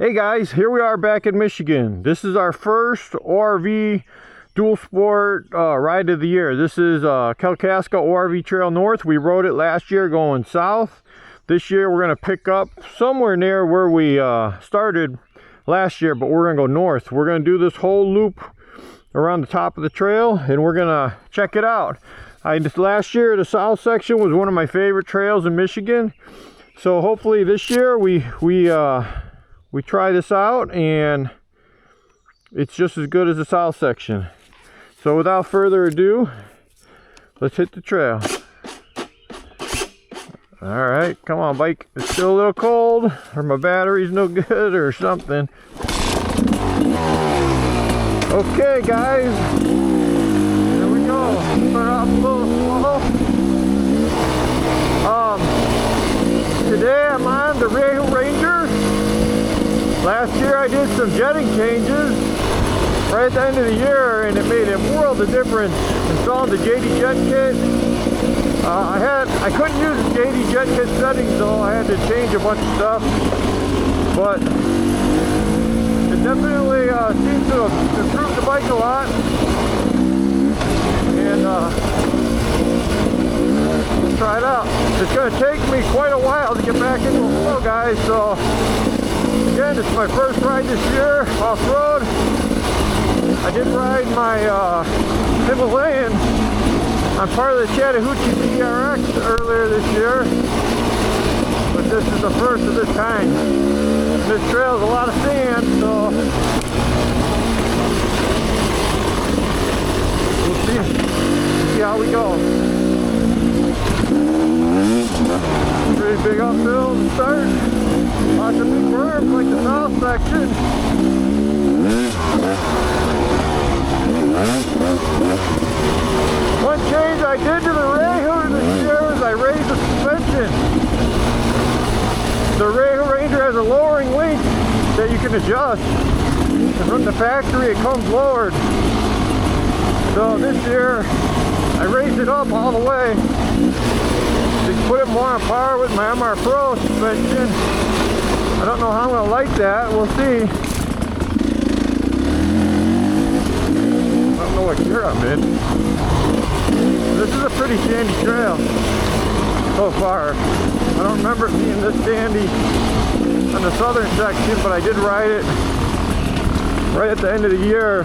Hey guys, here we are back in Michigan. This is our first ORV dual sport ride of the year. This is Kalkaska ORV Trail North. We rode it last year going south. This year we're going to pick up somewhere near where we started last year, but we're going to go north. We're going to do this whole loop around the top of the trail and we're going to check it out. Last year the south section was one of my favorite trails in Michigan. So hopefully this year we try this out and it's just as good as the south section. So without further ado, let's hit the trail. All right, come on bike. It's still a little cold, or my battery's no good or something. Okay guys, here we go. Start off a little slow. Today I'm on the Rieju Ranger. Last year I did some jetting changes right at the end of the year and it made a world of difference. Installed the JD Jet Kit. I couldn't use the JD Jet Kit settings though. I had to change a bunch of stuff. But it definitely seems to have improved the bike a lot. And let's try it out. It's going to take me quite a while to get back into a flow, guys. So again, this is my first ride this year off-road. I did ride my Himalayan on part of the Chattahoochee PRX earlier this year, but this is the first of this kind. This trail is a lot of sand, so we'll see how we go. Pretty big uphill to start. Lots of big berms like the south section. One change I did to the Rieju this year is I raised the suspension. The Rieju Ranger has a lowering link that you can adjust. And from the factory it comes lowered. So this year I raised it up all the way to put it more on par with my MR Pro suspension. I don't know how I'm going to like that. We'll see. I don't know what gear I'm in. This is a pretty sandy trail so far. I don't remember it being this sandy on the southern section, but I did ride it right at the end of the year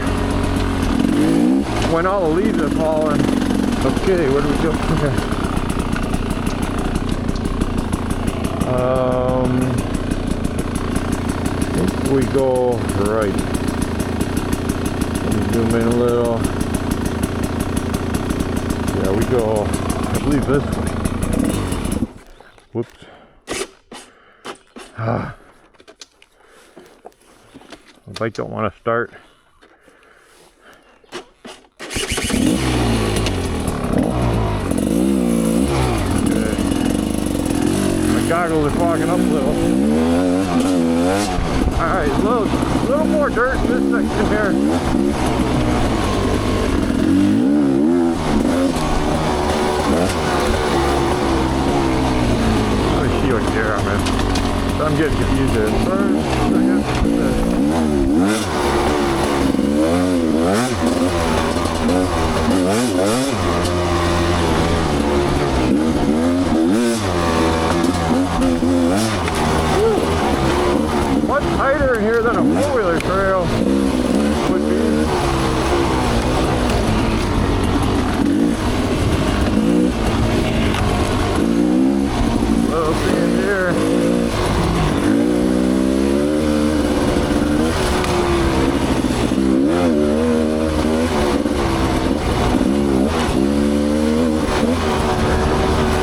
when all the leaves have fallen. Okay, what do we do? Okay. I think we go right. Let me zoom in a little. Yeah, we go, I believe, this way. Whoops. My bike don't want to start. Goggles are fogging up a little. Alright, a little more dirt in this section here. Let me see what gear I'm in. So I'm getting confused here. Much tighter in here than a four-wheeler trail would be. Little sand here.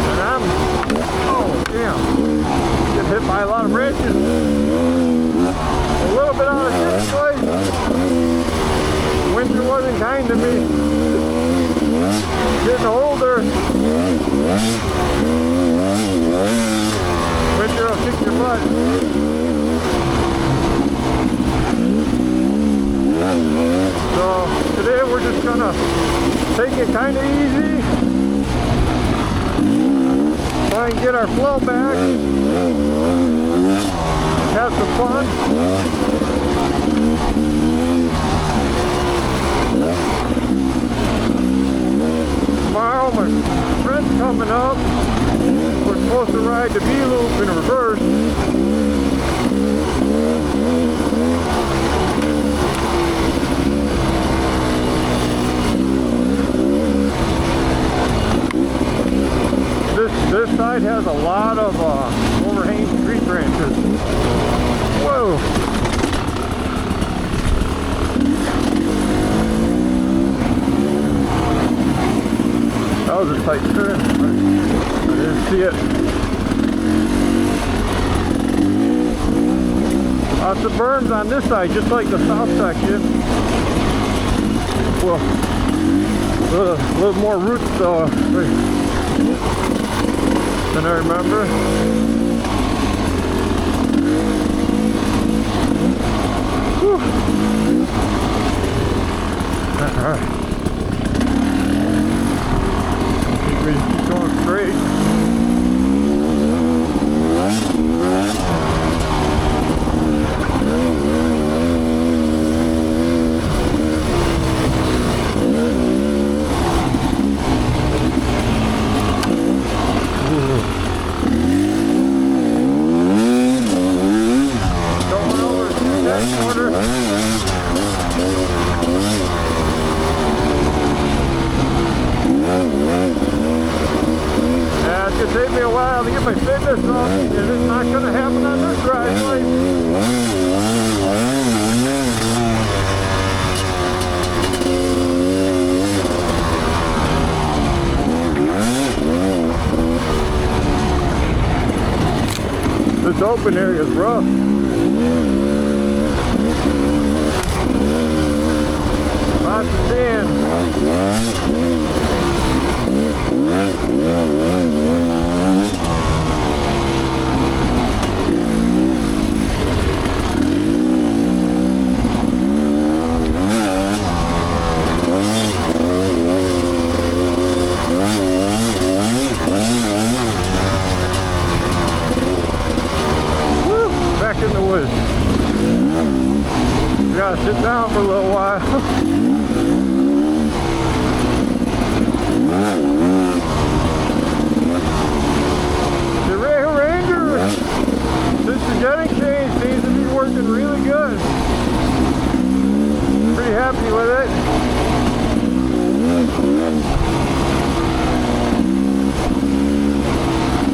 And I'm, oh damn, get hit by a lot of branches. A little bit out of this place. Winter wasn't kind to me. Getting older. Winter will kick your butt. So today we're just gonna take it kind of easy. Try and get our flow back. Have some fun. Tomorrow my friend's coming up. We're supposed to ride the V-loop in reverse. This side has a lot of overhanging tree branches. Whoa! That was a tight turn. I didn't see it. Lots of berms on this side, just like the south section. Well, a little more roots than I remember. Whew. Alright. We keep going straight. It's gonna take me a while to get my fitness up, and it's not gonna happen on this driveway. This open area is rough. Lots of sand. Back in the woods. We gotta sit down for a little while. The Rieju Ranger, since the jetting change, seems to be working really good. Pretty happy with it.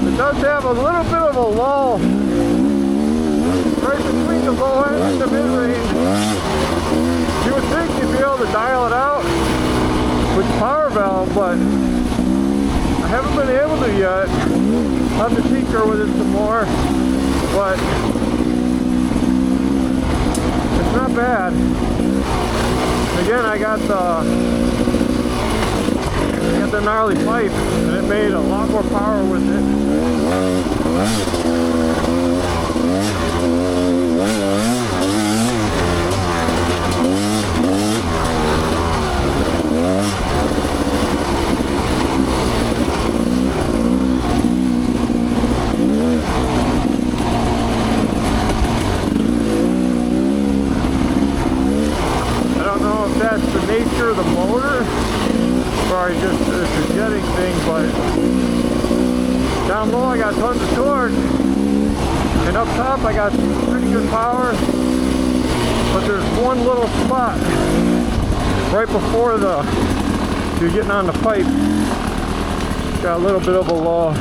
It does have a little bit of a lull right between the low end and the mid-range. You would think you'd be able to dial it out with the power valve, but I haven't been able to yet. I'll have to tinker with it some more, but it's not bad. Again, I got the gnarly pipe, and it made a lot more power with it. I don't know if that's the nature of the motor, or just it's a jetting thing, but down low I got tons of torque, and up top I got pretty good power, but there's one little spot right before you're getting on the pipe. Got a little bit of a lull.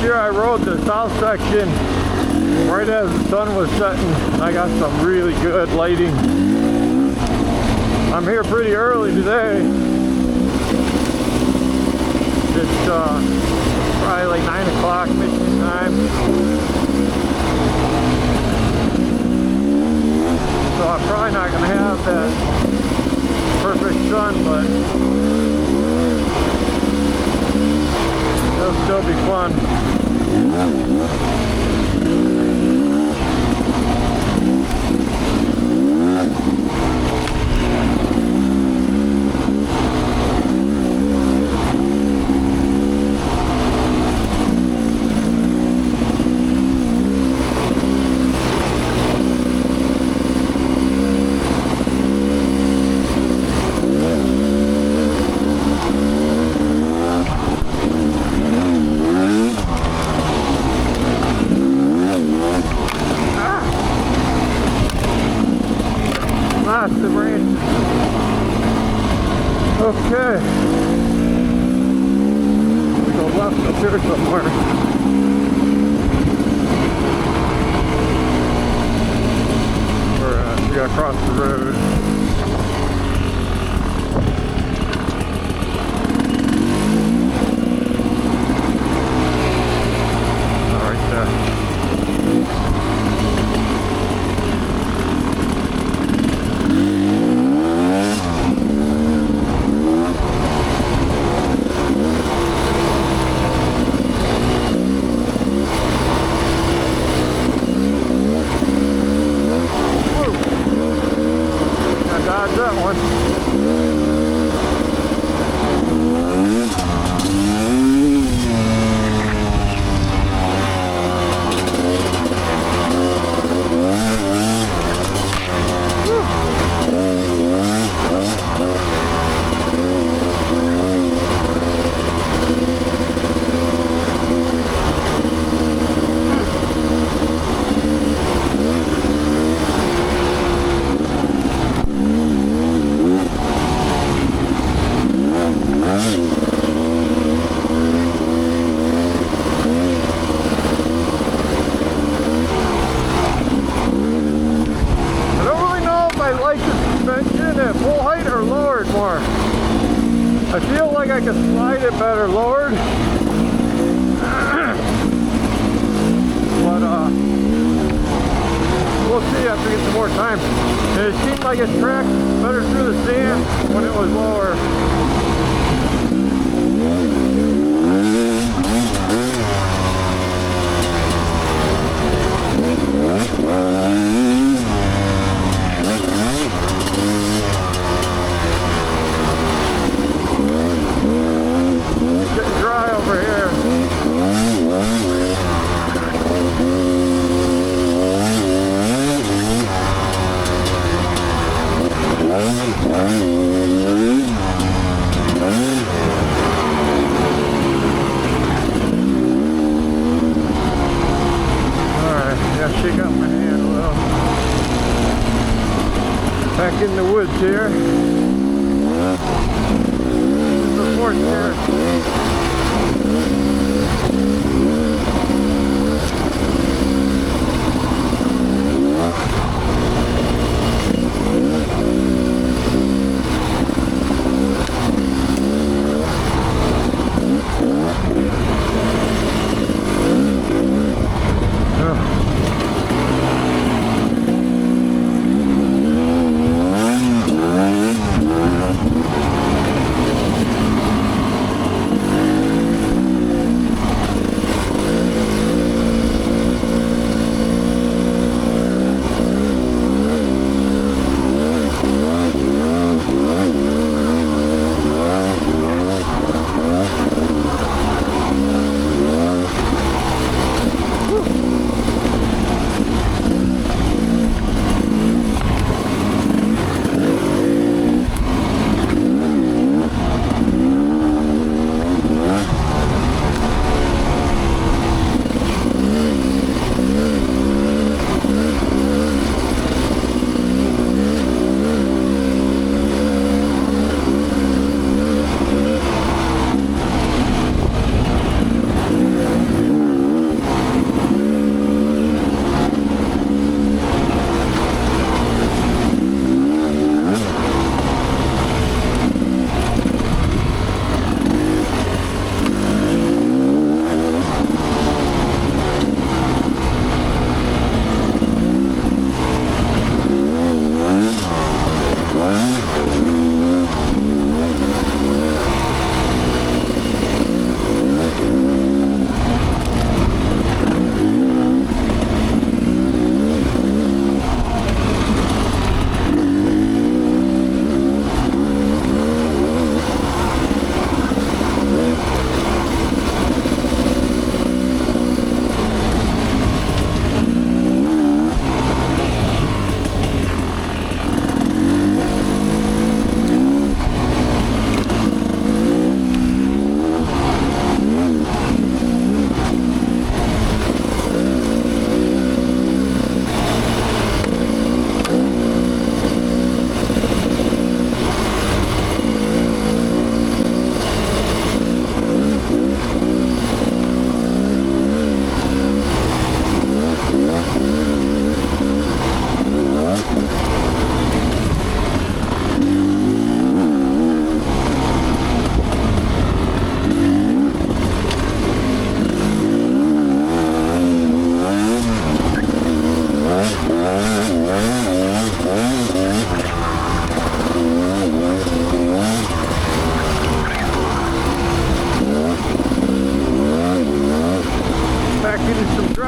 year I rode the south section right as the sun was setting. I got some really good lighting. I'm here pretty early today. It's probably like 9 o'clock Michigan time. So I'm probably not going to have that perfect sun, but it'll still be fun. The range. Okay. We go left up here somewhere. We gotta cross the road. All right there. That one. I feel like I can slide it better lowered, but we'll see after we get some more time. And it seemed like it tracked better through the sand when it was lower. Dry over here. Alright, yeah, shake out my hand a little. Back in the woods here. This is the fourth here.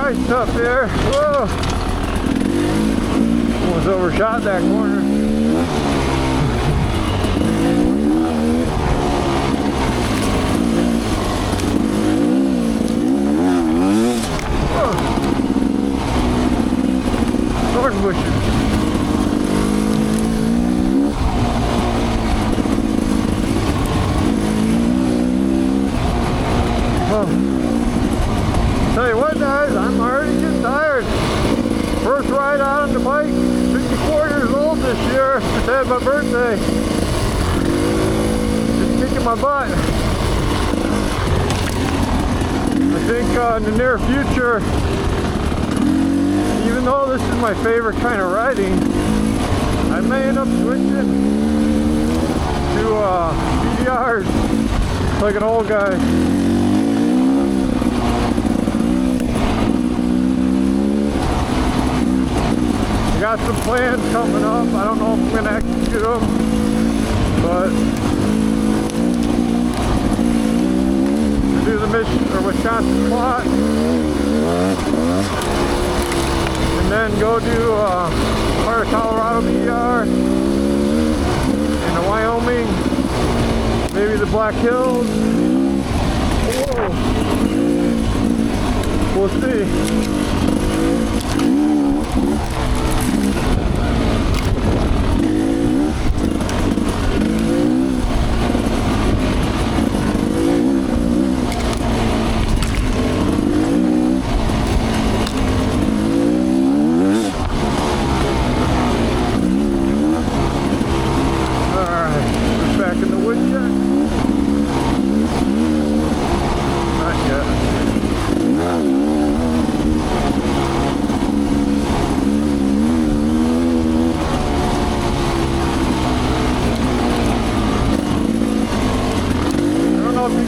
Nice stuff there. Whoa! Almost overshot that corner. Whoa! Thorn bushes. Tell you what, guys, I'm already getting tired. First ride out on the bike, 54 years old this year. Just had my birthday. Just kicking my butt. I think in the near future, even though this is my favorite kind of riding, I may end up switching to PDRs like an old guy. I got some plans coming up. I don't know if I'm going to execute them, but to do the Wisconsin plot, and then go do part of Colorado BR, and the Wyoming, maybe the Black Hills. Whoa. We'll see.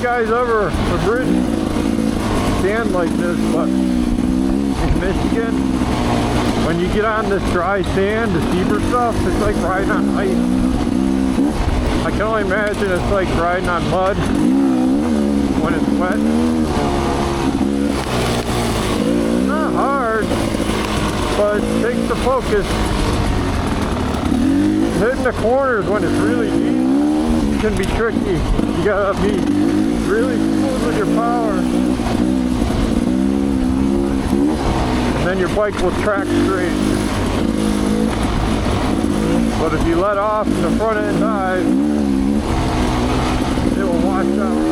Guys ever a bridge stand like this, but in Michigan, when you get on this dry sand, the steeper stuff, it's like riding on ice. I can only imagine it's like riding on mud when it's wet. It's not hard, but it takes the focus. Hitting the corners when it's really deep can be tricky. You gotta be really smooth with your power, and then your bike will track straight. But if you let off and the front end dies, it will wash out.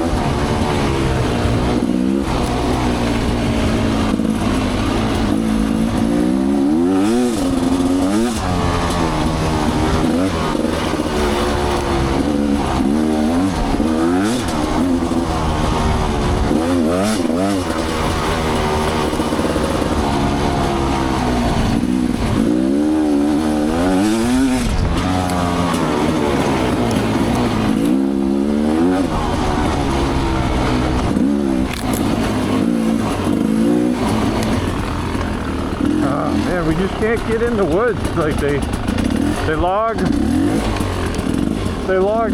We just can't get in the woods. Like they logged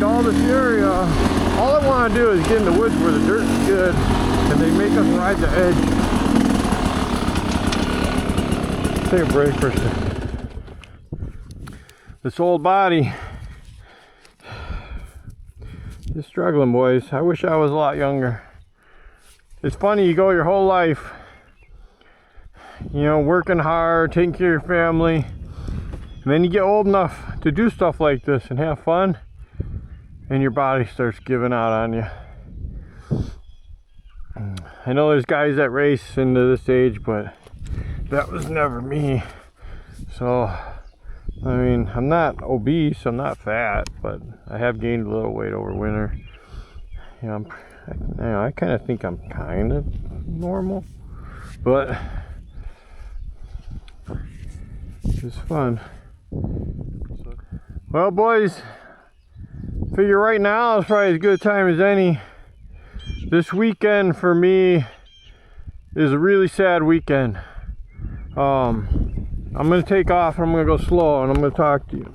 all this area. All I want to do is get in the woods where the dirt's good, and they make us ride the edge. Take a break for a second. This old body is struggling, boys. I wish I was a lot younger. It's funny, you go your whole life, you know, working hard, taking care of your family, and then you get old enough to do stuff like this and have fun, and your body starts giving out on you. I know there's guys that race into this age, but that was never me. So, I mean, I'm not obese, I'm not fat, but I have gained a little weight over winter. You know, I kind of think I'm kind of normal, but it's fun. Well, boys, figure right now is probably as good a time as any. This weekend for me is a really sad weekend. I'm gonna take off and I'm gonna go slow and I'm gonna talk to you.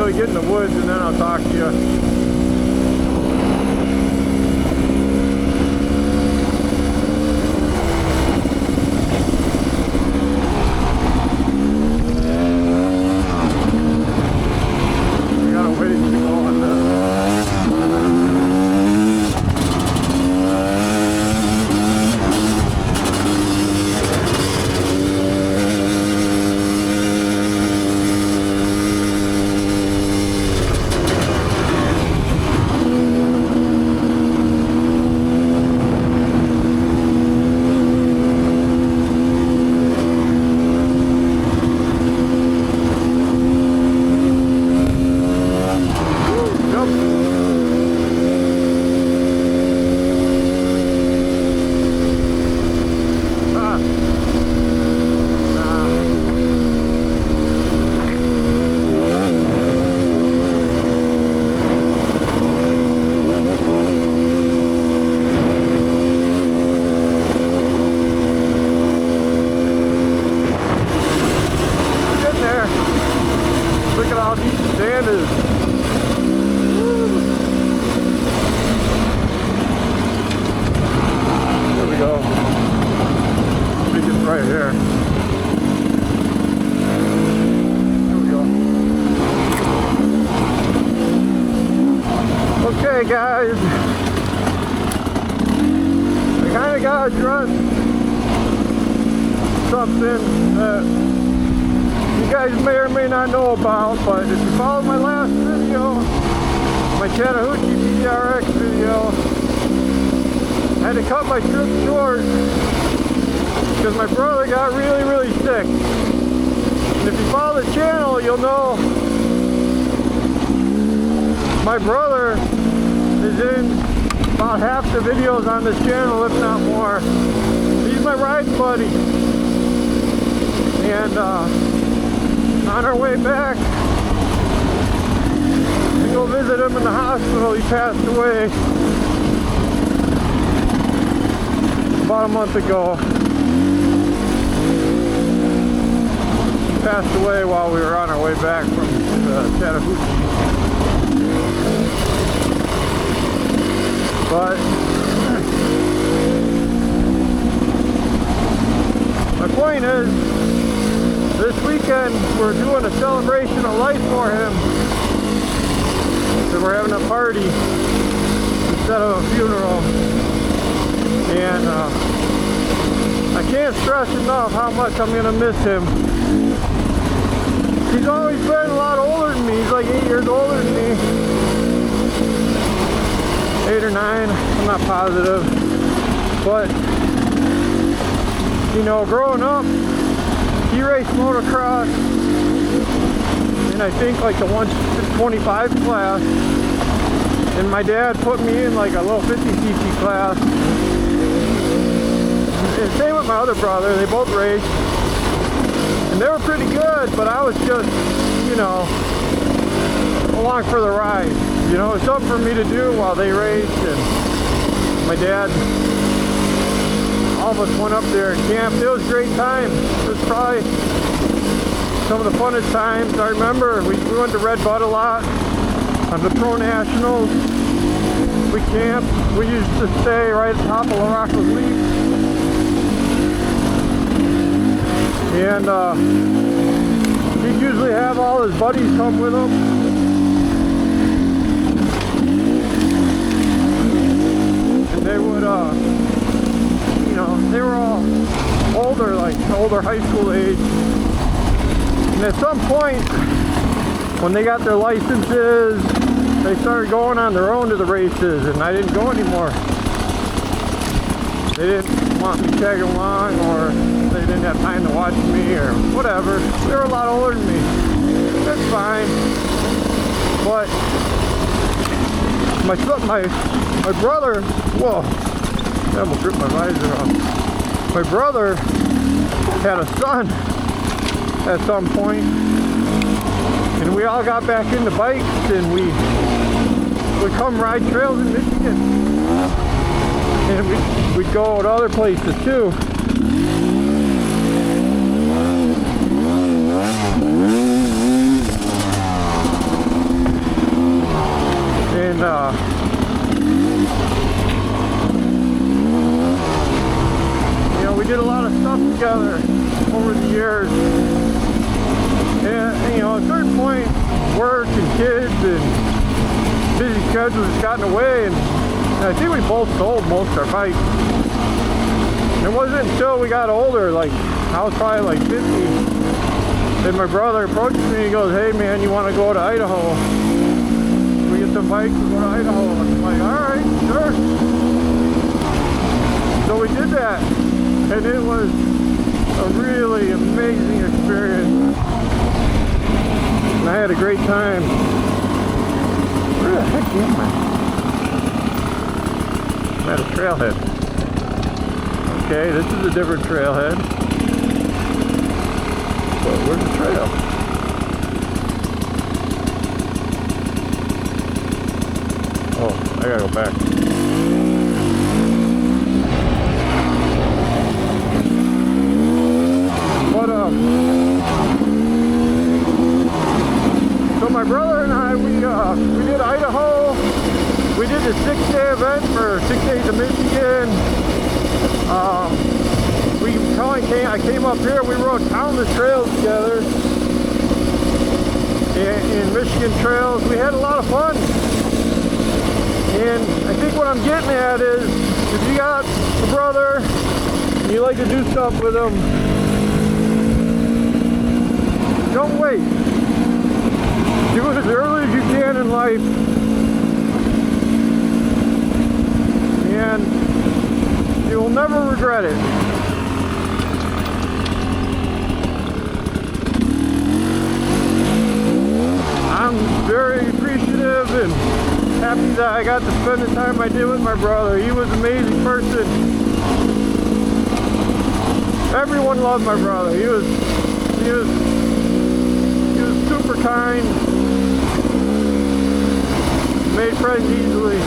really get in the woods, and then I'll talk to you. Right here. There we go. Okay, guys. I kind of got to address something that you guys may or may not know about, but if you followed my last video, my Chattahoochee PRX video, I had to cut my trip short because my brother got really sick. And if you follow the channel, you'll know my brother is in about half the videos on this channel, if not more. He's my riding buddy. And on our way back, we go visit him in the hospital. He passed away about a month ago. Passed away while we were on our way back from Chattahoochee. But my point is, this weekend we're doing a celebration of life for him. So we're having a party instead of a funeral. And I can't stress enough how much I'm going to miss him. He's always been a lot older than me. He's like 8 years older than me. 8 or 9, I'm not positive. But, you know, growing up, he raced motocross in I think like the 125 class. And my dad put me in like a little 50cc class. And same with my other brother, they both raced. And they were pretty good, but I was just, you know, along for the ride. You know, it's something for me to do while they raced. And my dad, all of us went up there and camped. It was a great time. It was probably some of the funnest times. I remember we went to Red Bud a lot on the Pro Nationals. We camped. We used to stay right at the top of La Rock Leaf. And he'd usually have all his buddies come with him. And they would, you know, they were all older, like older high school age. And at some point, when they got their licenses, they started going on their own to the races, and I didn't go anymore. They didn't want me tagging along, or they didn't have time to watch me, or whatever. They were a lot older than me. That's fine. But my brother, whoa, I almost ripped my visor off. My brother had a son at some point, and we all got back into bikes, and we would come ride trails in Michigan. And we'd go to other places too. over the years. And you know, at a certain point, work and kids and busy schedules has gotten away, and I think we both sold most of our bikes. It wasn't until we got older, like I was probably like 50, and my brother approached me. He goes, "Hey man, you want to go to Idaho? We get some bikes and go to Idaho." I'm like, "All right, sure." So we did that, and it was a really amazing experience, and I had a great time. Where the heck am I? I'm at a trailhead. Okay, this is a different trailhead. But where's the trail? Oh, I gotta go back. But so my brother and I, we did Idaho. We did the 6-day event for 6 days of Michigan. I came up here. We rode countless trails together in Michigan trails. We had a lot of fun. And I think what I'm getting at is, if you got a brother and you like to do stuff with him, don't wait. Do it as early as you can in life, and you will never regret it. I'm very appreciative and happy that I got to spend the time I did with my brother. He was an amazing person. Everyone loved my brother. He was super kind. Made friends easily.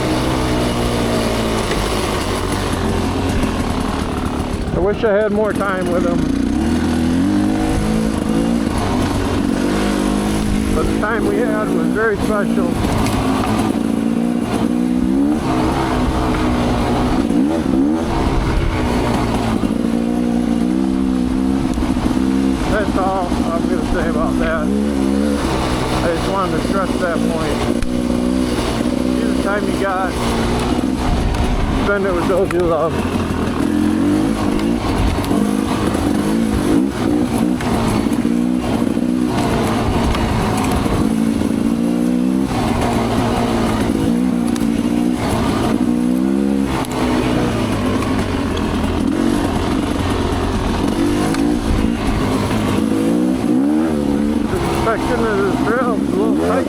I wish I had more time with him, but the time we had was very special. That's all I'm going to say about that. I just wanted to stress that point. Use the time you got, spend it with those you love. Section of the trail is a little tight.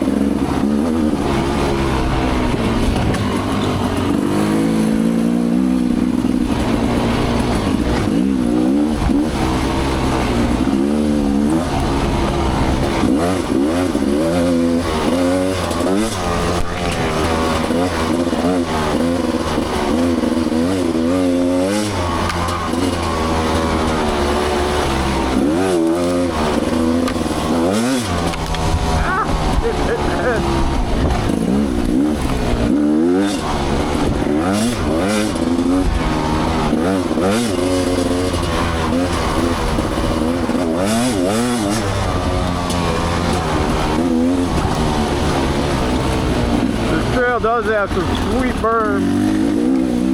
Does have some sweet berms.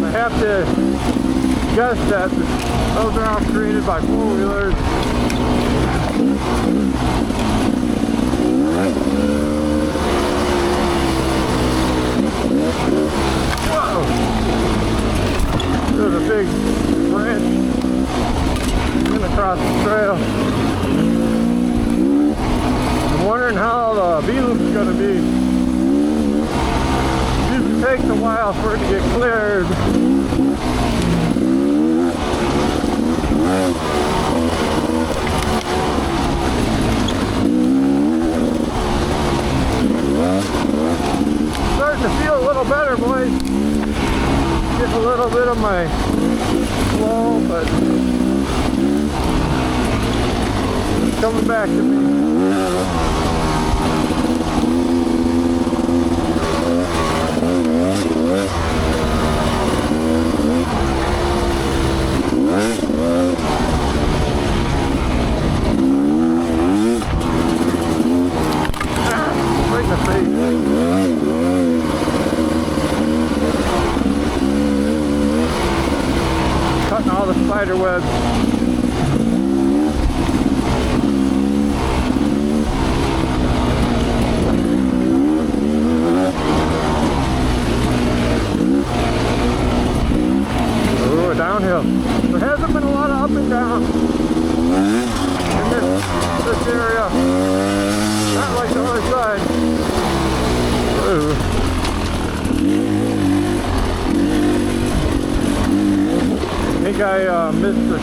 I have to guess that those are all created by four-wheelers. Whoa! There's a big branch in across the trail. I'm wondering how the V-loop's going to be. It takes a while for it to get cleared. Starting to feel a little better, boys. Getting a little bit of my flow, but it's coming back to me.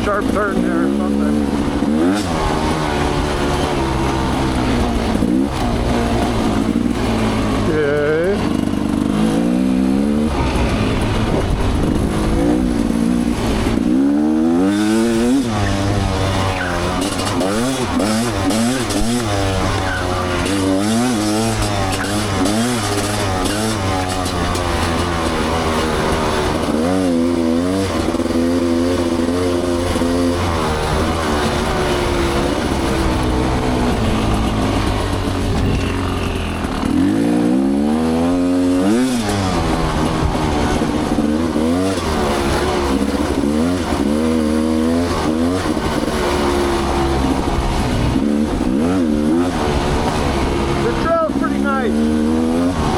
sharp turn there or something. Okay.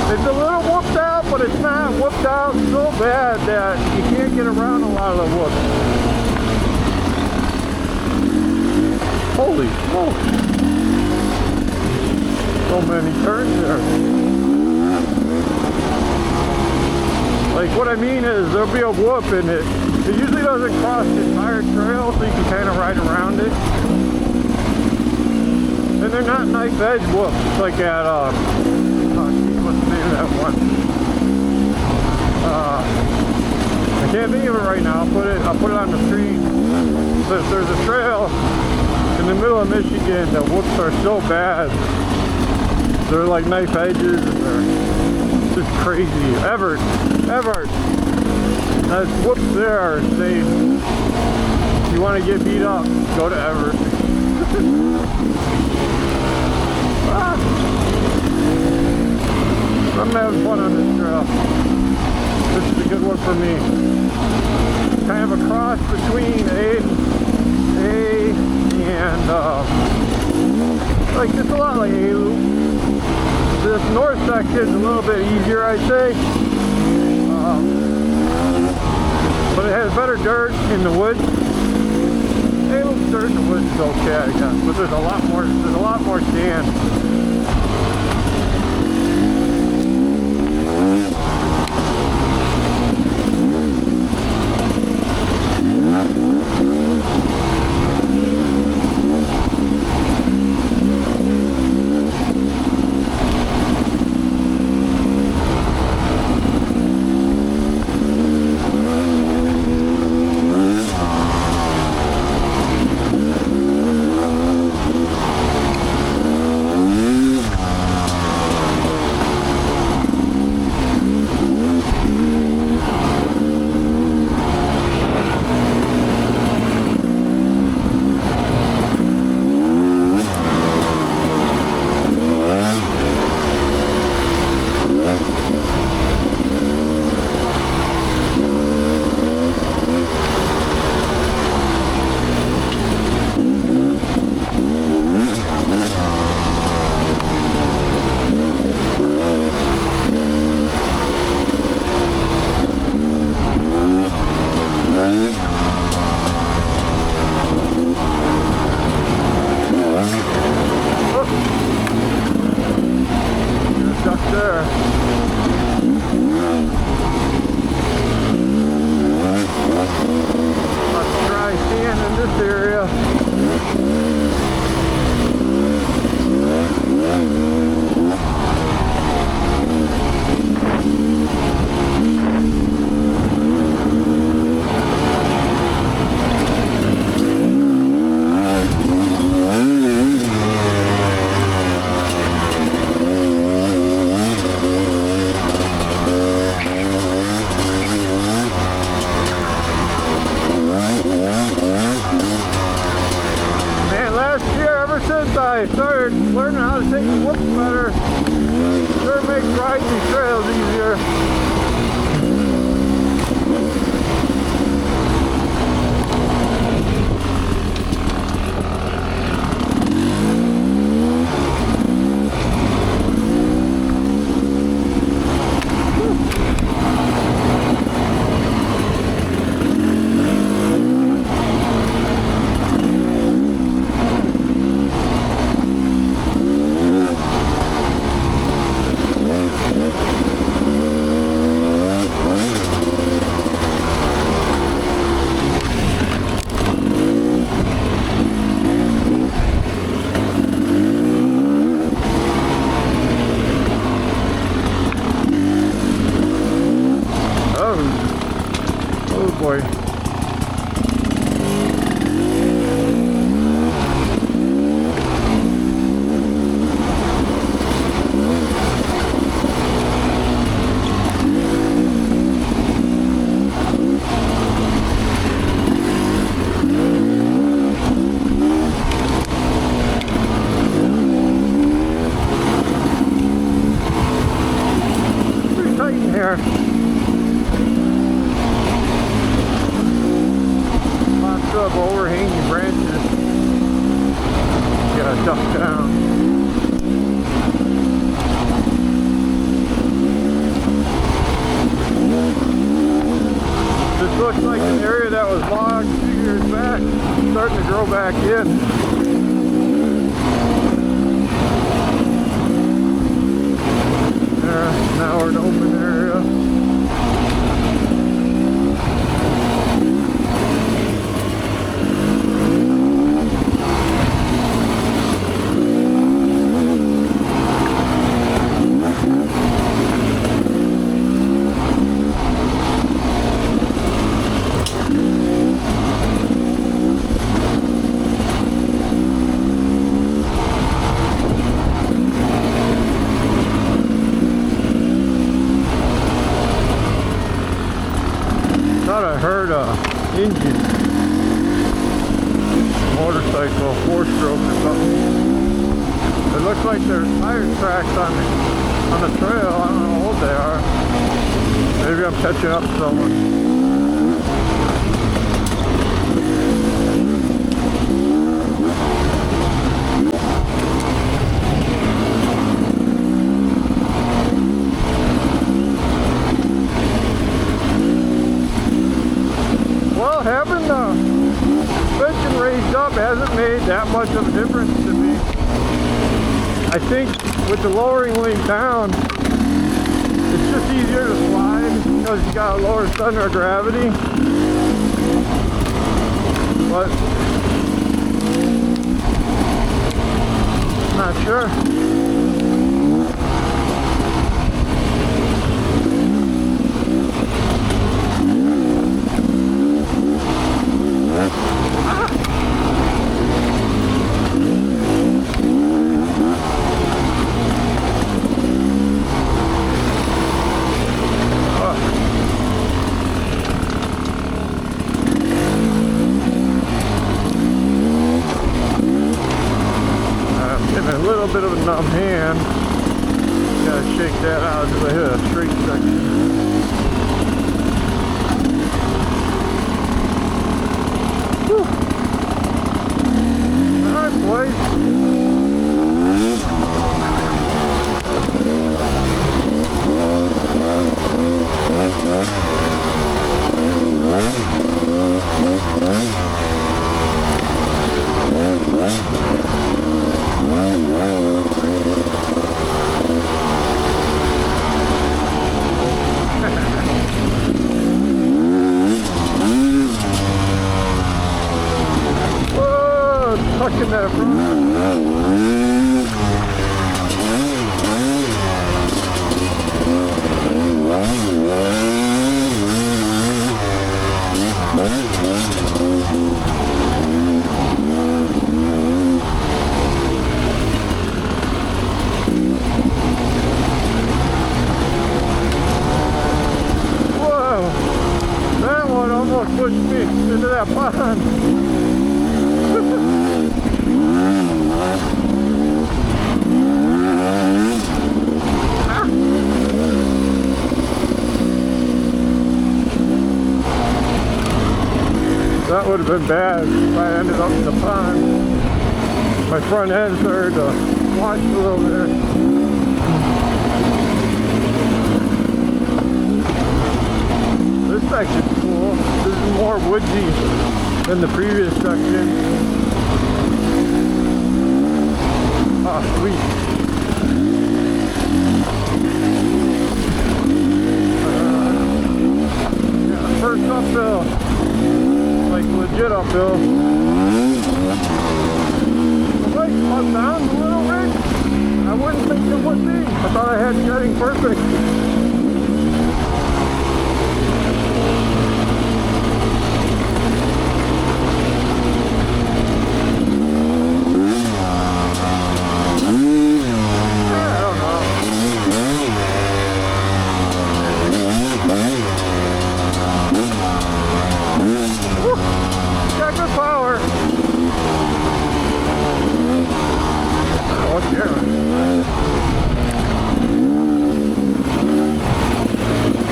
It's a little whooped out, but it's not whooped out so bad that you can't get around a lot of the whoops. Holy smoke! So many turns there. Like, what I mean is, there'll be a whoop and it usually doesn't cross the entire trail, so you can kind of ride around it. And they're not knife edge whoops like at what's the name of that one? I can't think of it right now. I'll put it on the screen. But there's a trail in the middle of Michigan. The whoops are so bad. They're like knife edges and they're just crazy. Everett. That's whoops there. Say if you want to get beat up, go to Everett. I'm having fun on this trail. This is a good one for me. Kind of a cross between A and like just a lot like A loop. This north section is a little bit easier, I'd say, but it has better dirt in the woods. A loop dirt in the woods is okay, I guess, but there's a lot more sand. I started learning how to take the whoops better. Sure makes riding these trails easier. duck down. This looks like an area that was logged a few years back, starting to grow back in. Now we're in an open area. Thought I heard a engine, motorcycle, 4-stroke or something. It looks like there's tire tracks on the trail. I don't know how old they are. Maybe I'm catching up to someone. Well, having the suspension raised up hasn't made that much of a difference to me. I think with the lowering link down, it's just easier to slide because you got a lower center of gravity. But not sure. A little bit of a numb hand. Gotta shake that out because I hit a straight section. Whew. Nice place. Tucking that front. Whoa! That one almost pushed me into that pond. That would have been bad if I ended up in the pond. My front end started to wash a little bit. This section's cool. This is more woodsy than the previous section. Oh, sweet. Yeah, first uphill. Like legit uphill. The bike slowed down a little bit. I wouldn't think it would be. I thought I had shedding perfect.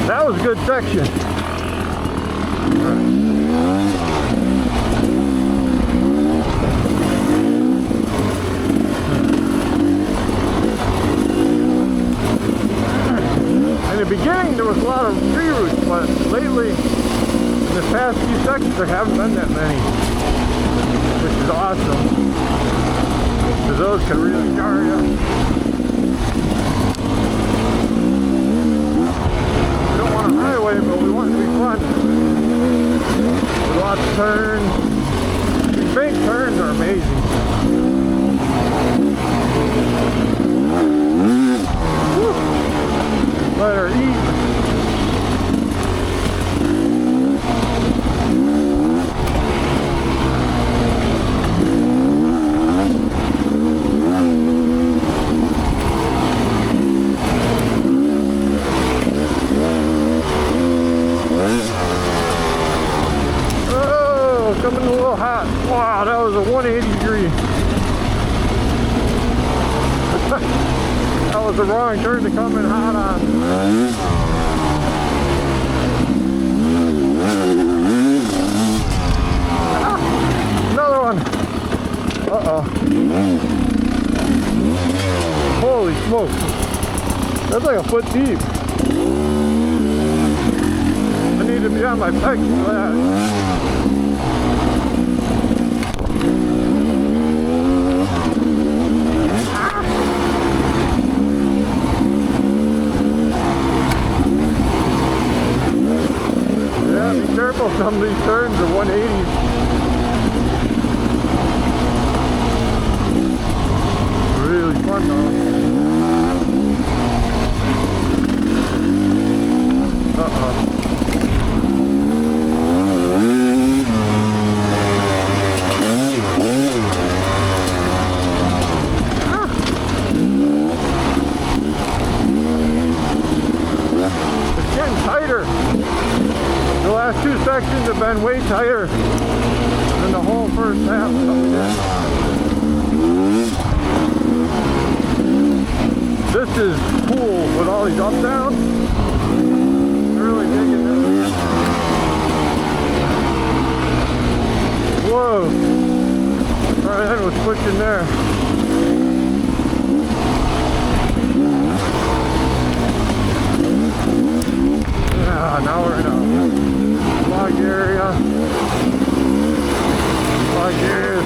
That was a good section. sections, there haven't been that many, which is awesome, because those can really jar you. We don't want a highway, but we want it to be fun. With lots of turns. These bank turns are amazing. Woo. Let her eat. Coming a little hot. Wow, that was a 180 degree. That was the wrong turn to come in hot on. Ah, another one. Uh-oh. Holy smokes. That's like a foot deep. I need to be on my pegs for that. Careful, some of these turns are 180s. Really fun though. Uh-oh. It's getting tighter. The last two sections have been way tighter than the whole first half that we did. This is cool with all these up downs. Really digging this. Whoa! Alright, that was pushing there. Now we're in a log area. Log area.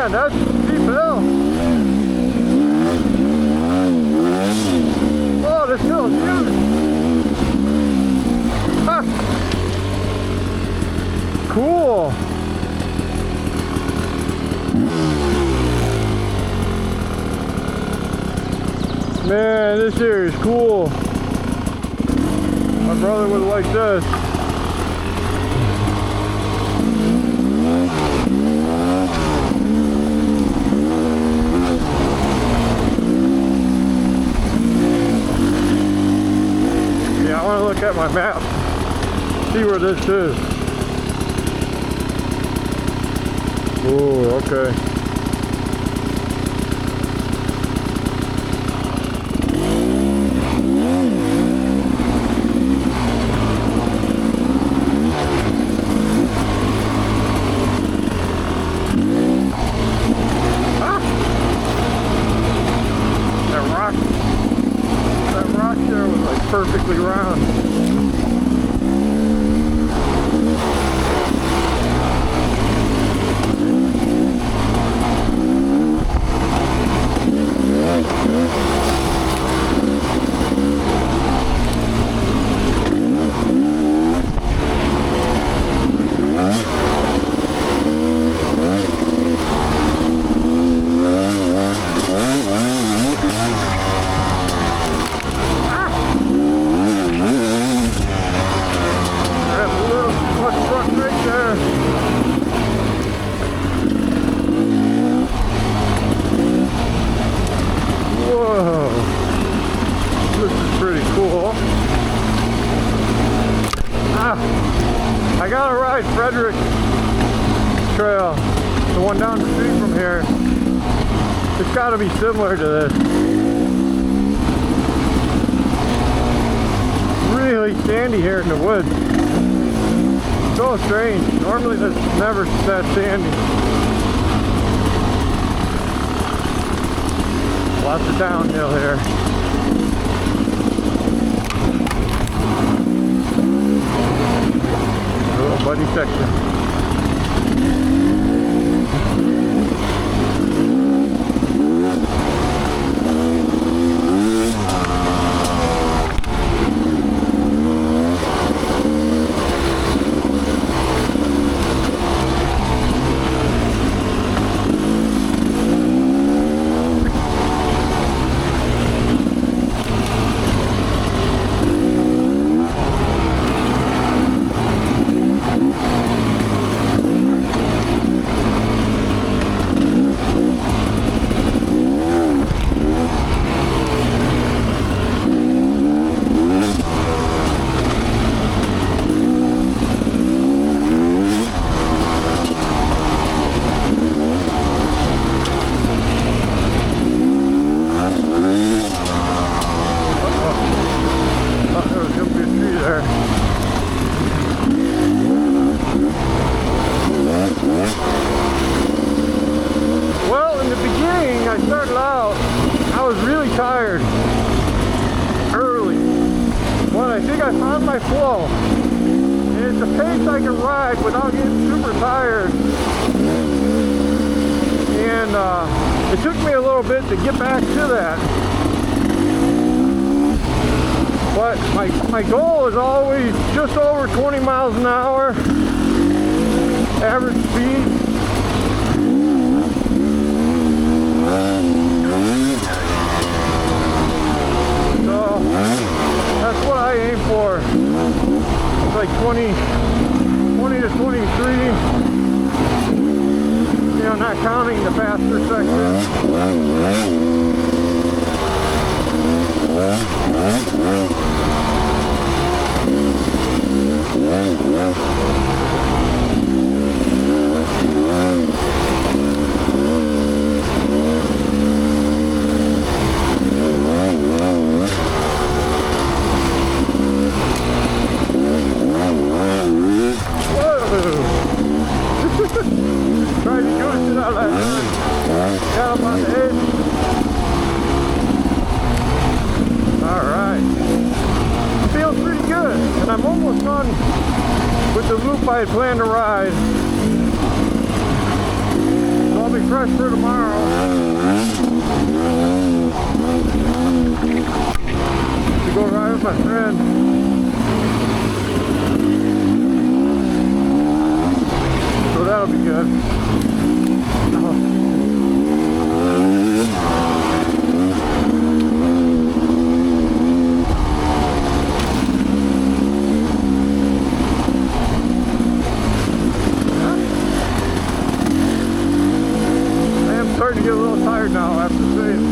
That's a steep hill. Oh, this hill is huge. Huh. Cool. Man, this here is cool. My brother would like this. I want to look at my map, see where this is. Oh, okay. Ah! That rock there was like perfectly round. gotta ride Frederick Trail, the one down the street from here. It's gotta be similar to this. Really sandy here in the woods. So strange. Normally it's never that sandy. Lots of downhill here. Little buddy section. Tired early, but I think I found my flow, and it's a pace I can ride without getting super tired. And it took me a little bit to get back to that, but my goal is always just over 20 miles an hour average speed. That's what I aim for. It's like 20 to 23. You know, not counting the faster sections. Tried to do it out last night. Got up on the edge. Alright. Feels pretty good. And I'm almost done with the loop I had planned to ride. So I'll be fresh for tomorrow. To go ride with my friend. So that'll be good. I am starting to get a little tired now after saying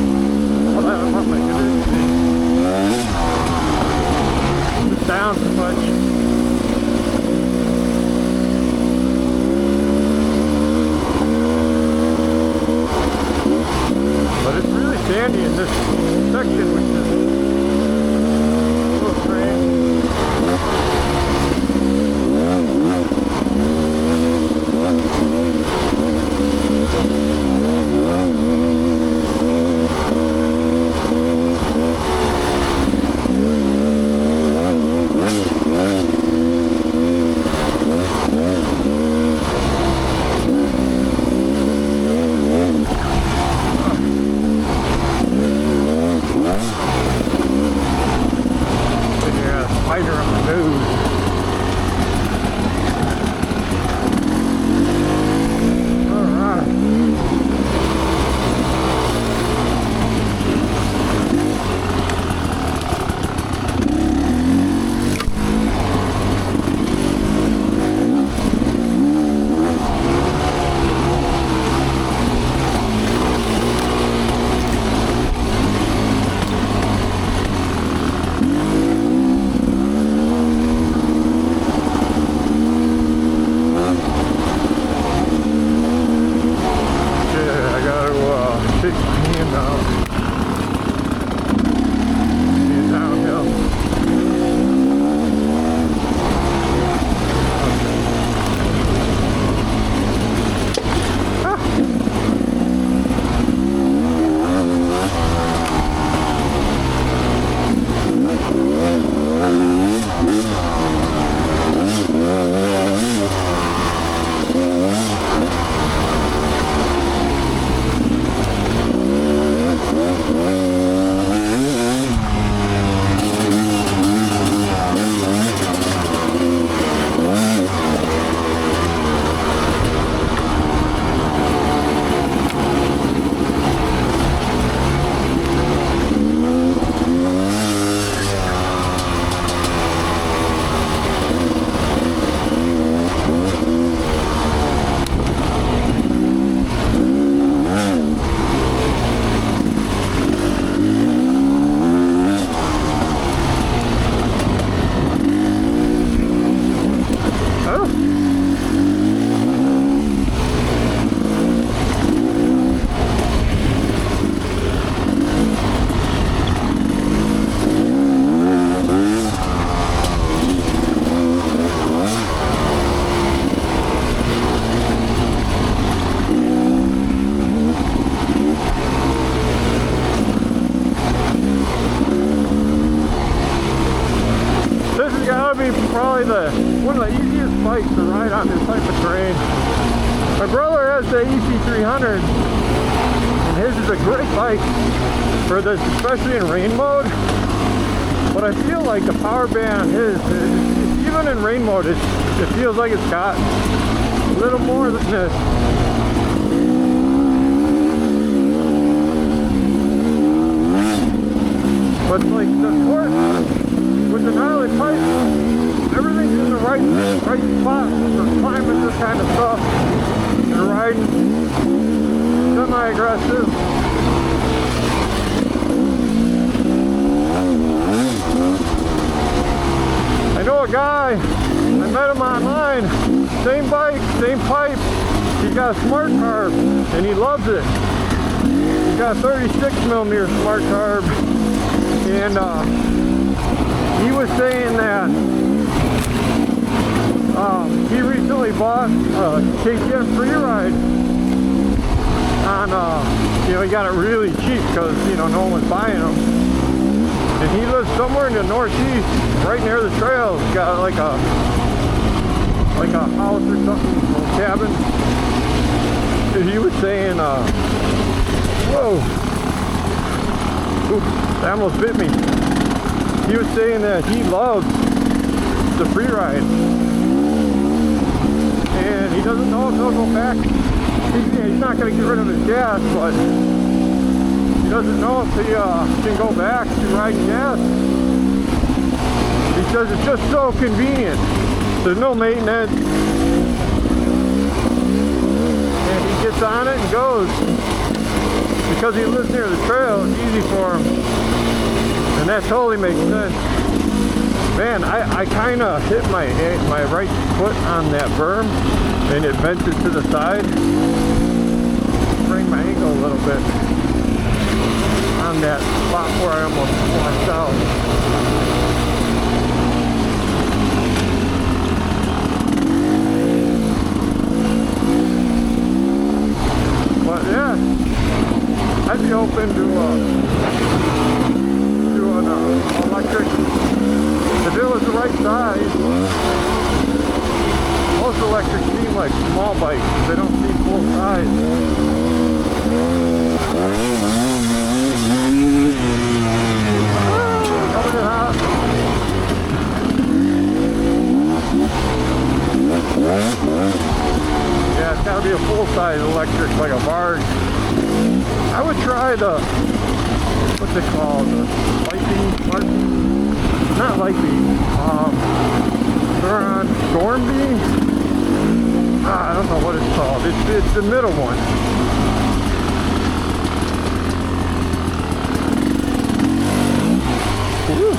all that about my conditioning. Just down too much. terrain. My brother has the EC300, and his is a great bike for this, especially in rain mode. But I feel like the power band on his, even in rain mode, it feels like it's got a little more than this. But like the torque with the Gnarly pipe, everything's in the right spot for climbing this kind of stuff and riding semi-aggressive. I know a guy, I met him online, same bike, same pipe. He's got a smart carb and he loves it. He's got a 36mm smart carb, and he was saying that he recently bought a KTM Freeride on, you know, he got it really cheap because, you know, no one was buying them. And he lives somewhere in the northeast, right near the trails. He's got like a house or something, a little cabin. And he was saying, whoa, ooh, that almost bit me. He was saying that he loves the Freeride, and he doesn't know if he'll go back. He's not going to get rid of his gas, but he doesn't know if he can go back to riding gas. He says it's just so convenient. There's no maintenance, and he gets on it and goes. Because he lives near the trail, it's easy for him. And that totally makes sense. Man, I kind of hit my right foot on that berm, and it bent it to the side. Sprained my ankle a little bit on that spot where I almost washed out. But yeah, I'd be open to an electric if it was the right size. Most electrics seem like small bikes; they don't seem full size. Coming in hot. Yeah, it's got to be a full-size electric, like a barge. I would try the, what's it called, the lightning, not lightning, they're on Stormby? I don't know what it's called. It's the middle one. Woo.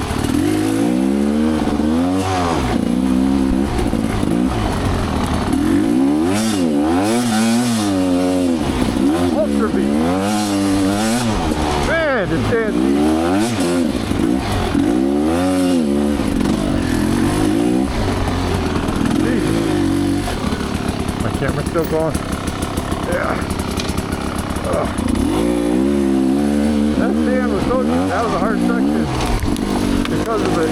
Man, it's dancing. My camera's still going. Yeah. That stand was so deep. That was a hard section because of it.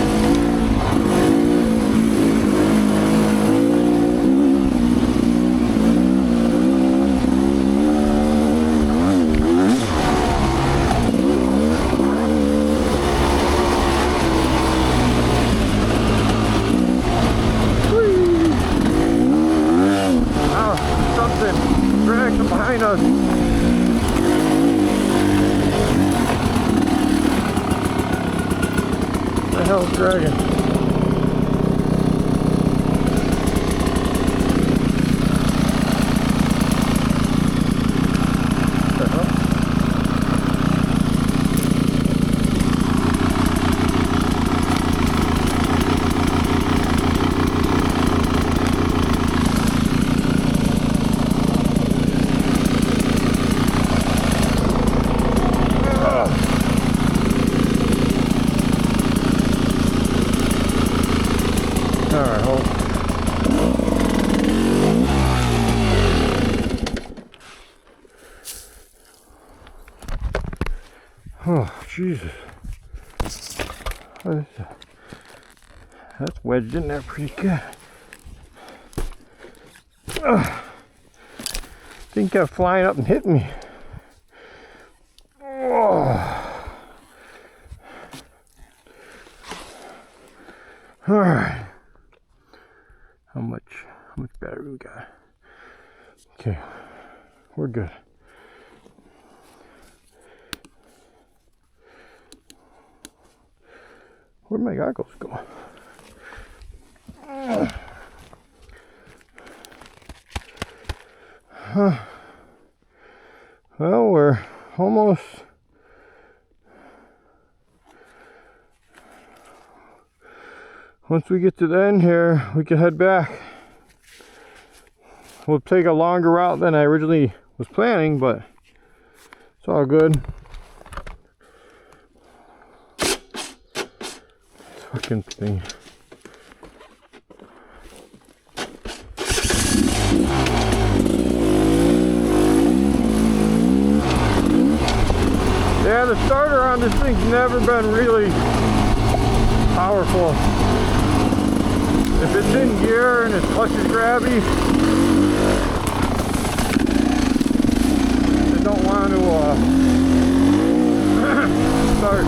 Behind us. What the hell's dragging? What the hell? Alright, hold. Oh, Jesus. What is that? That's wedged in there pretty good. Thing kept flying up and hitting me. Oh. All right. How much battery we got? Okay, we're good. Where'd my goggles go? Well, we're almost once we get to the end here, we can head back. We'll take a longer route than I originally was planning, but it's all good. Fucking thing. Yeah, the starter on this thing's never been really powerful. If it's in gear and its clutch is grabby, I don't want to start.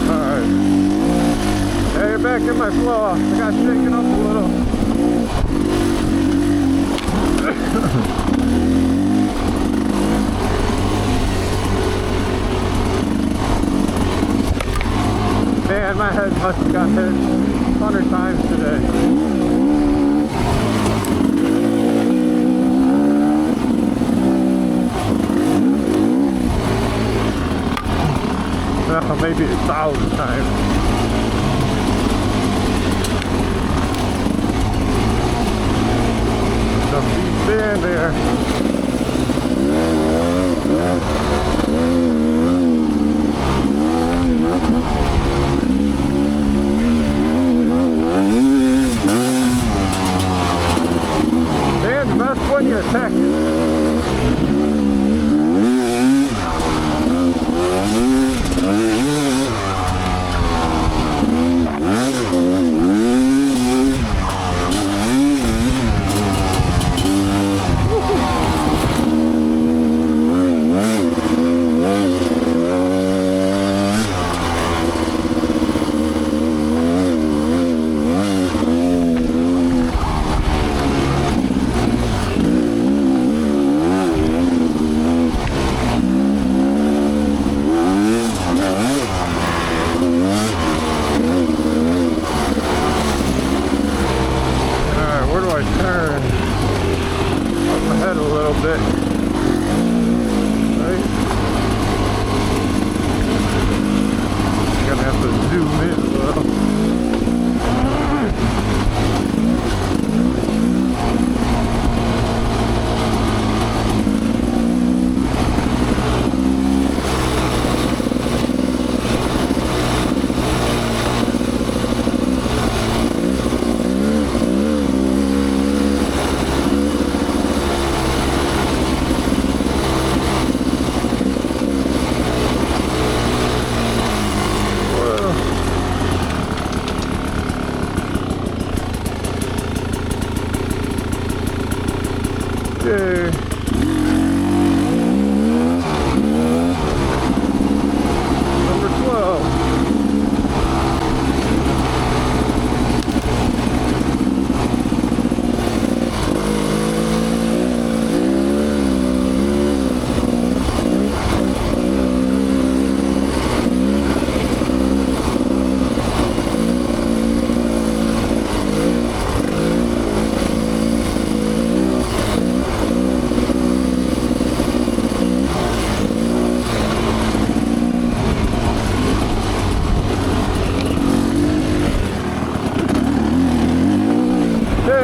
Alright. Hey, back in my flow. I got shaken up a little. Man, my head must have got hit 100 times today. Well, maybe 1,000 times. Some deep sand there. When you attack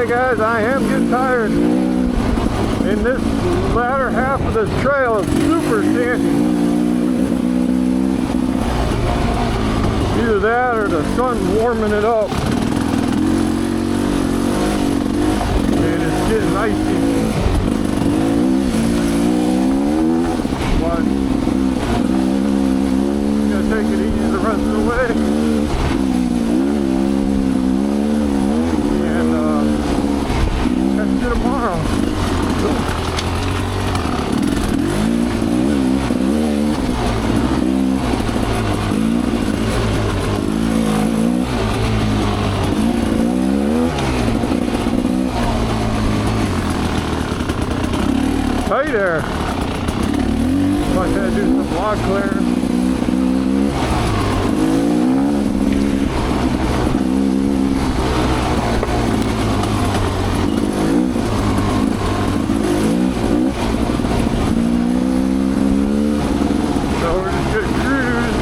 guys, I am getting tired. And this latter half of this trail is super sandy. Either that or the sun's warming it up. And it's getting icy. But I'm gonna take it easy the rest of the way. right there. Like that, do some log clearing. So we're just getting cruised.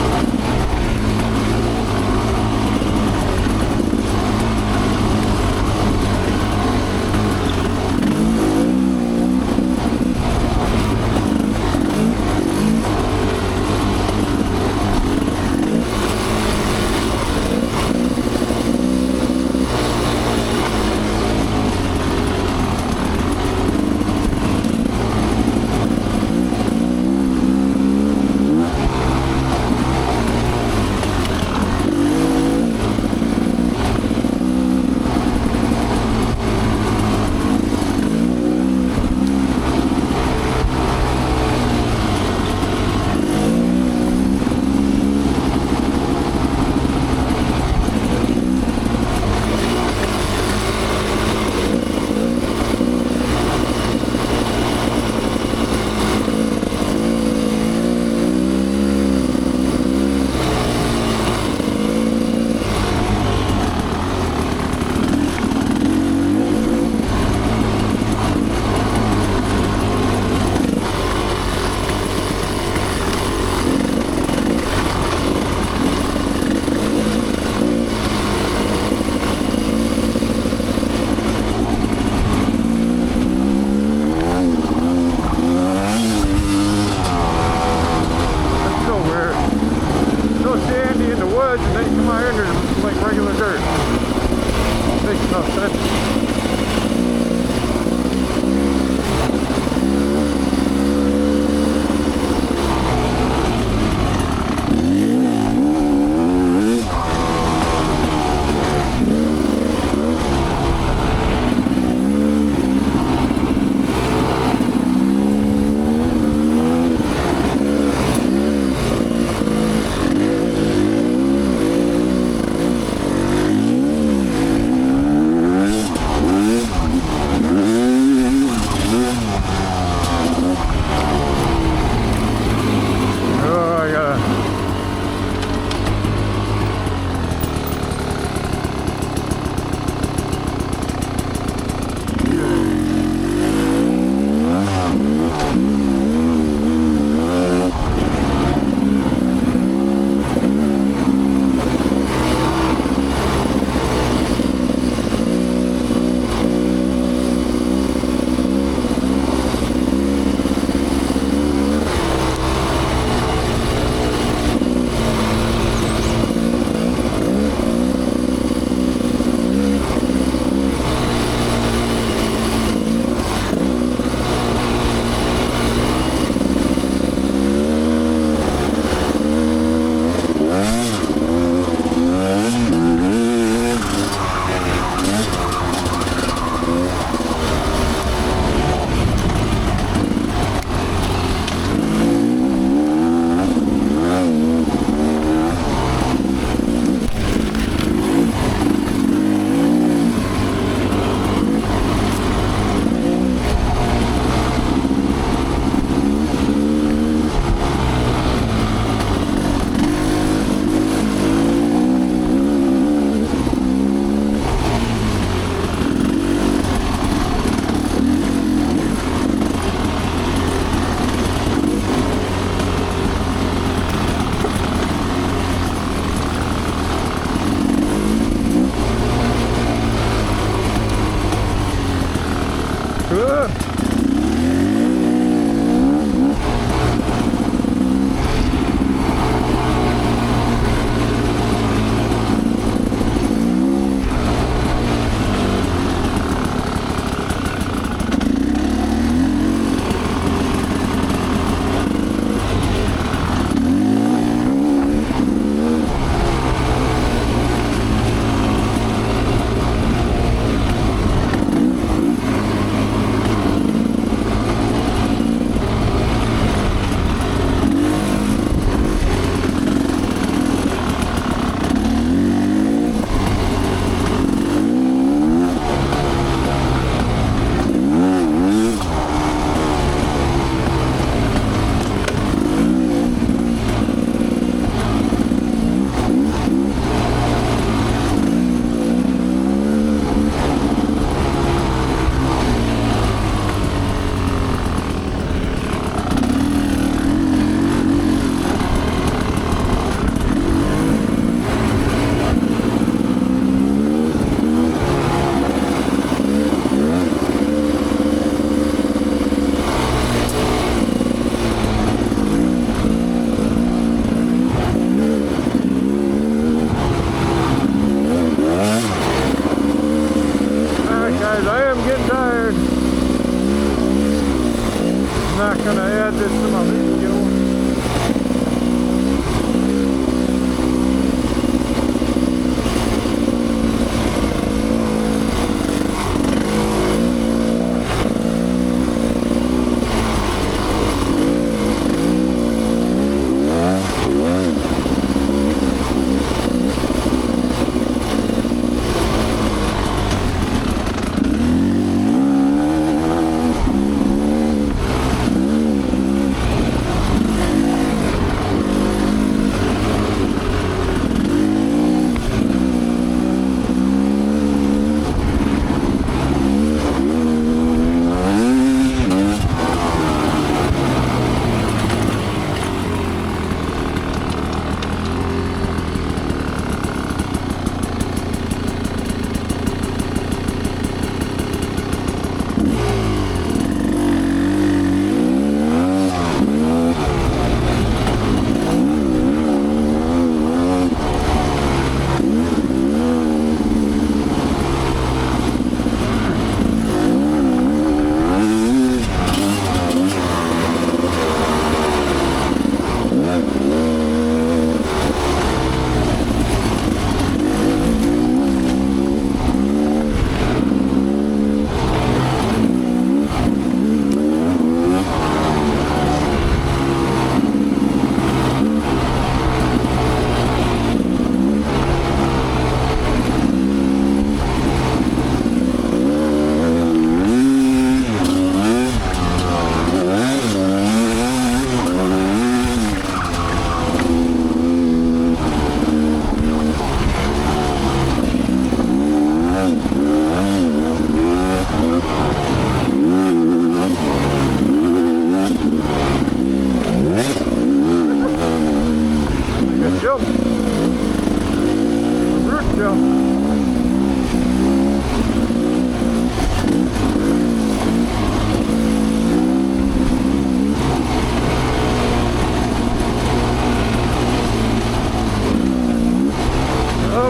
this to my video.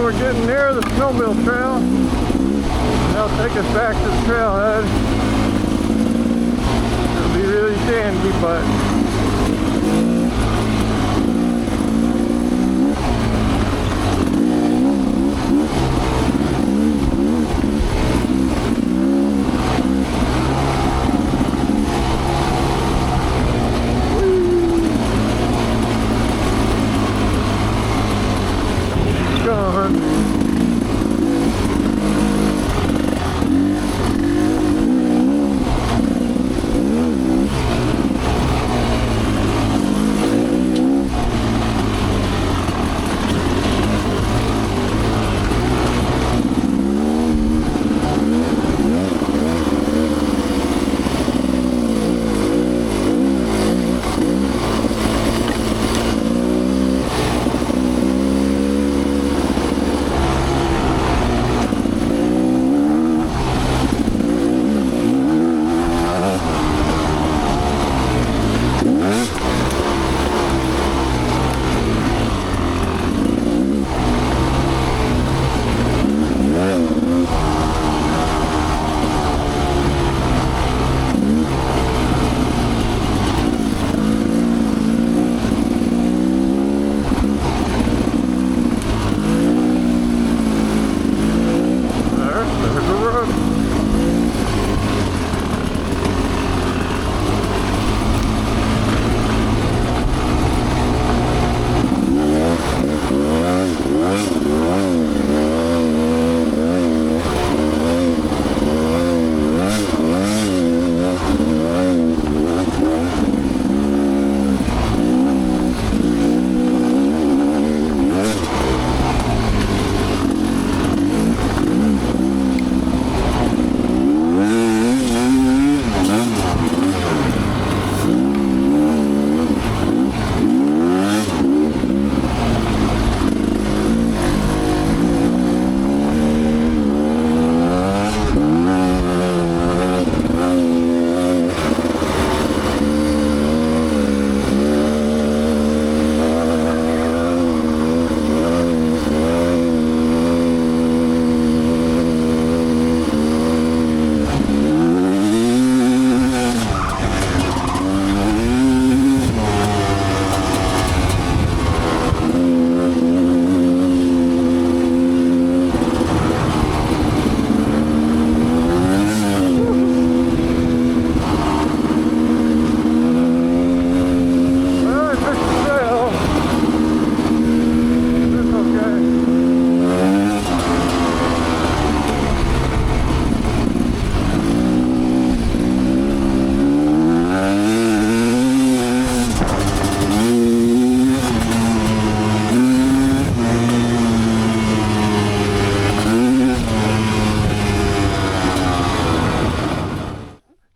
We're getting near the snowmobile trail. That'll take us back to the trailhead. It'll be really sandy, but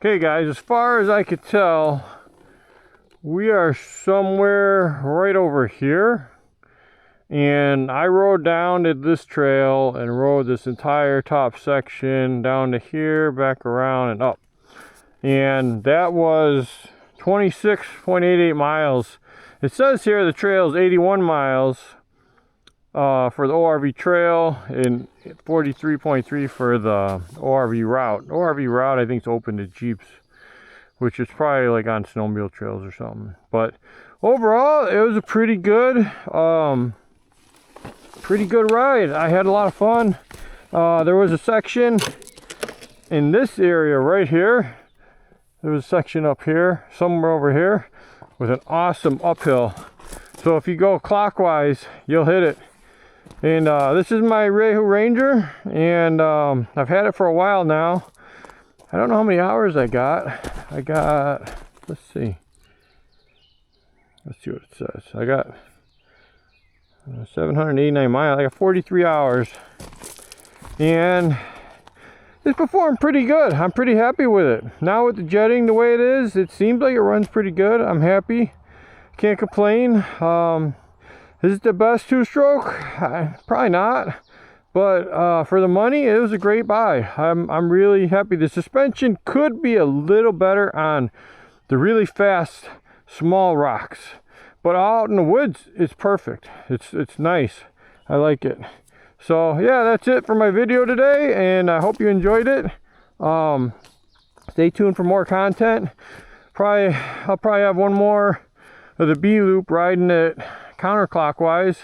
Okay guys, as far as I could tell, we are somewhere right over here. And I rode down to this trail and rode this entire top section down to here, back around and up. And that was 26.88 miles. It says here the trail is 81 miles for the ORV trail and 43.3 for the ORV route. ORV route I think is open to Jeeps, which is probably like on snowmobile trails or something. But overall, it was a pretty good ride. I had a lot of fun. There was a section in this area right here. There was a section up here, somewhere over here, with an awesome uphill. So if you go clockwise, you'll hit it. And this is my Rieju Ranger, and I've had it for a while now. I don't know how many hours I got. Let's see what it says. I got 789 miles. I got 43 hours. And it's performed pretty good. I'm pretty happy with it. Now with the jetting the way it is, it seems like it runs pretty good. I'm happy. Can't complain. Is it the best two-stroke? Probably not. But for the money, it was a great buy. I'm really happy. The suspension could be a little better on the really fast, small rocks. But out in the woods, it's perfect. It's nice. I like it. So yeah, that's it for my video today, and I hope you enjoyed it. Stay tuned for more content. I'll probably have one more of the B loop riding it counterclockwise,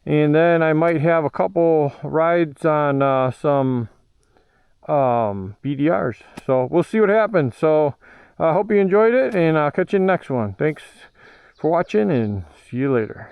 and then I might have a couple rides on some BDRs. So we'll see what happens. So I hope you enjoyed it, and I'll catch you in the next one. Thanks for watching, and see you later.